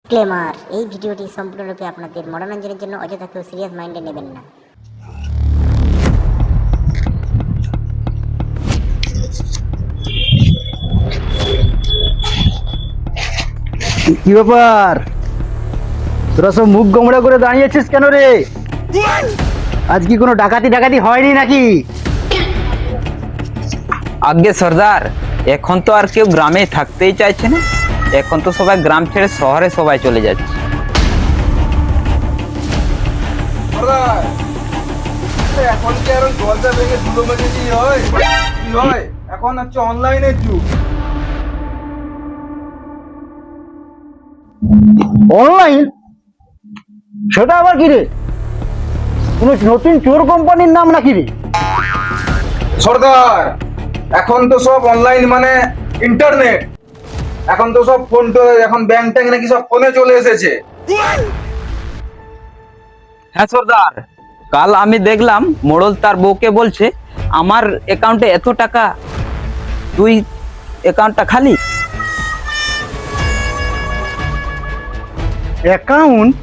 Disclaimer, এই ভিডিওটি সম্পূর্ণরূপে আপনাদের মনোরঞ্জনের জন্য, অযথা কেউ সিরিয়াস মাইন্ডে নেবেন না। কি ব্যাপার, তোরা সব মুখ গোমড়া করে দাঁড়িয়েছিস কেন রে? আজ কি কোনো ডাকাতি ডাকাতি হয়নি নাকি? আগে সর্দার, এখন তো আর কেউ গ্রামে থাকতেই চাইছে না। এখন তো সবাই গ্রাম ছেড়ে শহরে সবাই চলে যাচ্ছে। এখন কি আর জলটা ভেঙে ধুলো মেঝে কি হয়? কি হয়? এখন হচ্ছে অনলাইনের যুগ। অনলাইন? সেটা আবার কি রে? কোনো নতুন চোর কোম্পানির নাম নাকি রে? সরকার, এখন তো সব অনলাইন মানে ইন্টারনেট। এখন তো সব ফোন তো, এখন ব্যাংক ট্যাঙ্ক নাকি সব ফোনে চলে এসেছে। হ্যাঁ সর্দার, কাল আমি দেখলাম মোড়ল তার বউকে বলছে আমার অ্যাকাউন্টে এত টাকা, তুই অ্যাকাউন্টটা খালি। Account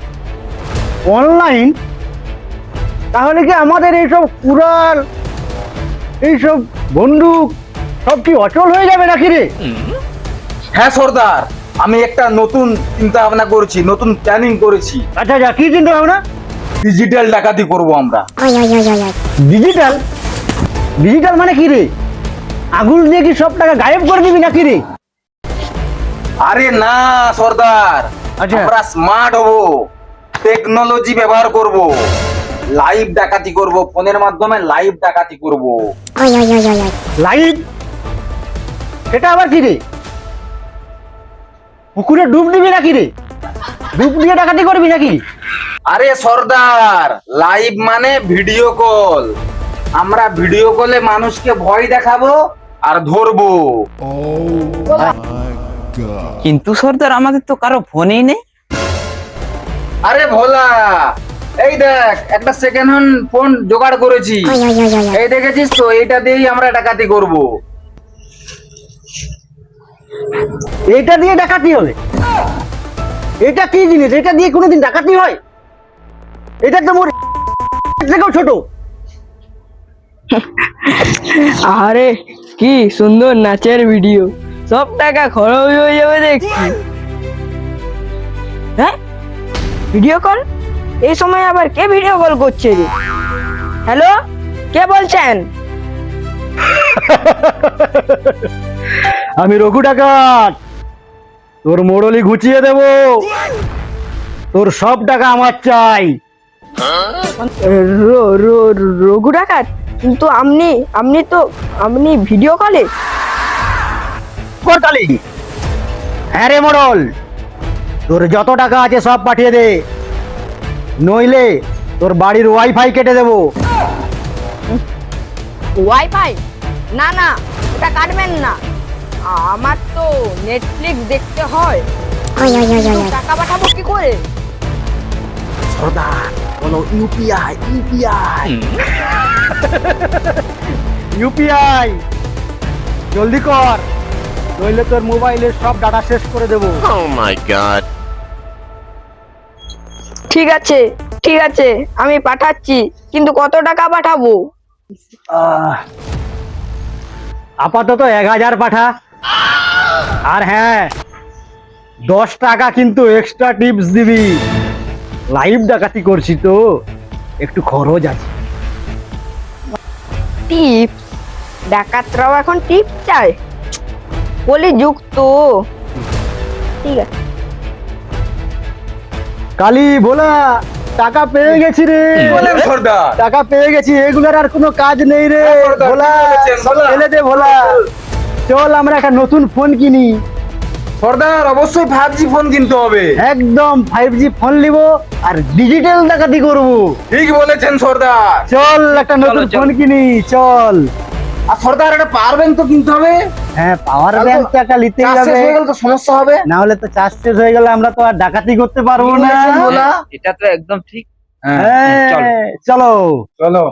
online? তাহলে কি আমাদের এইসব কুড়াল, এইসব বন্দুক সব কি অচল হয়ে যাবে নাকি রে? হ্যাঁ সর্দার, আমি একটা নতুন চিন্তা ভাবনা করেছি, নতুন প্ল্যানিং করেছি। আচ্ছা আচ্ছা, কি চিন্তা ভাবনা? ডিজিটাল ডাকাতি করব আমরা। ডিজিটাল? ডিজিটাল মানে কি রে? আঙুল দিয়ে কি সব টাকা গায়েব করে দিবি নাকি রে? আরে না সর্দার, আচ্ছা। আমরা স্মার্ট হব, টেকনোলজি ব্যবহার করব, লাইভ ডাকাতি করব, ফোনের মাধ্যমে লাইভ ডাকাতি করব। লাইভ? সেটা আবার কি রে? পুকুরে ডুব দিবি নাকি রে? ডুব দিয়ে ডাকাতি করবি নাকি? আরে সর্দার, লাইভ মানে ভিডিও কল। আমরা ভিডিও কলে মানুষকে ভয় দেখাবো আর ধরবো। কিন্তু সর্দার, আমাদের তো কারো ফোনই নেই। আরে ভোলা, এই দেখ একটা সেকেন্ড হ্যান্ড ফোন জোগাড় করেছি। এই দেখেছিস তো, এইটা দিয়েই আমরা ডাকাতি করব। এটা দিয়ে ডাকাতি হবে? এটা কি জিনিস? এটা দিয়ে কোনোদিন ডাকাতি হয়? এটা তো মোর থেকেও ছোট। আরে কি সুন্দর নাচের ভিডিও, সব টাকা খরচ হয়ে যাবে দেখছি। হ্যাঁ, ভিডিও কল? এই সময় আবার কে ভিডিও কল করছে রে? হ্যালো, কে বলছেন? আমি রঘু ডাকাত, তোর মোড়লি ঘুচিয়ে দেব। তোর সব টাকা আমার চাই। রঘু ডাকাত? কিন্তু আপনি ভিডিও কলে? করতালি? হ্যাঁ রে মোড়ল, তোর যত টাকা আছে সব পাঠিয়ে দে, নইলে তোর বাড়ির ওয়াইফাই কেটে দেবো। ওয়াইফাই? না না, ওটা কাটবেন না। আমার তো নেটফ্লিক্স দেখতে হয়। টাকা পাঠাবো কি করে? সর্দার বলো ইউপিআই। ইউপিআই জলদি কর, নইলে তোর মোবাইলের সব ডাটা শেষ করে দেবো। ঠিক আছে ঠিক আছে, আমি পাঠাচ্ছি, কিন্তু কত টাকা পাঠাবো? আপাতত 1000 পাঠা। আর হ্যাঁ, 10 টাকা কিন্তু এক্সট্রা টিপস দিবি। লাইভ ডাকাতি করছি তো, একটু খরচ আছে। টিপস? ডাকাতরাও এখন টিপস চায়? বলি যুক্ত। ঠিক আছে। কালি ভোলা, টাকা পেয়ে গেছি রে। বলেন সর্দার। টাকা পেয়ে গেছি, এগুলোর আর কোনো কাজ নেই রে। হ্যাঁ সর্দার, ভোলা ঠিক বলেছেন, সব ভোলা। ফেলে দে ভোলা, চল আমরা একটা নতুন ফোন কিনি। সর্দার, অবশ্যই 5G ফোন কিনতে হবে। একদম 5G ফোন নিব আর ডিজিটাল ডাকাতি করব। ঠিক বলেছেন সর্দার। চল একটা নতুন চলো। ফোন কিনি, চল। আর সর্দার, একটা পাওয়ার ব্যাংক তো কিনতে হবে। হ্যাঁ, পাওয়ার ব্যাংক তো একটা নিতেই চার্জ শেষ হবে, হয়ে গেলে তো সমস্যা হবে। না হলে তো চার্জ শেষ হয়ে গেলে আমরা তো আর ডাকাতি করতে পারবো না। বলেছেন, ভোলা। এটা তো একদম ঠিক। হ্যাঁ, চলো। চলো। চলো।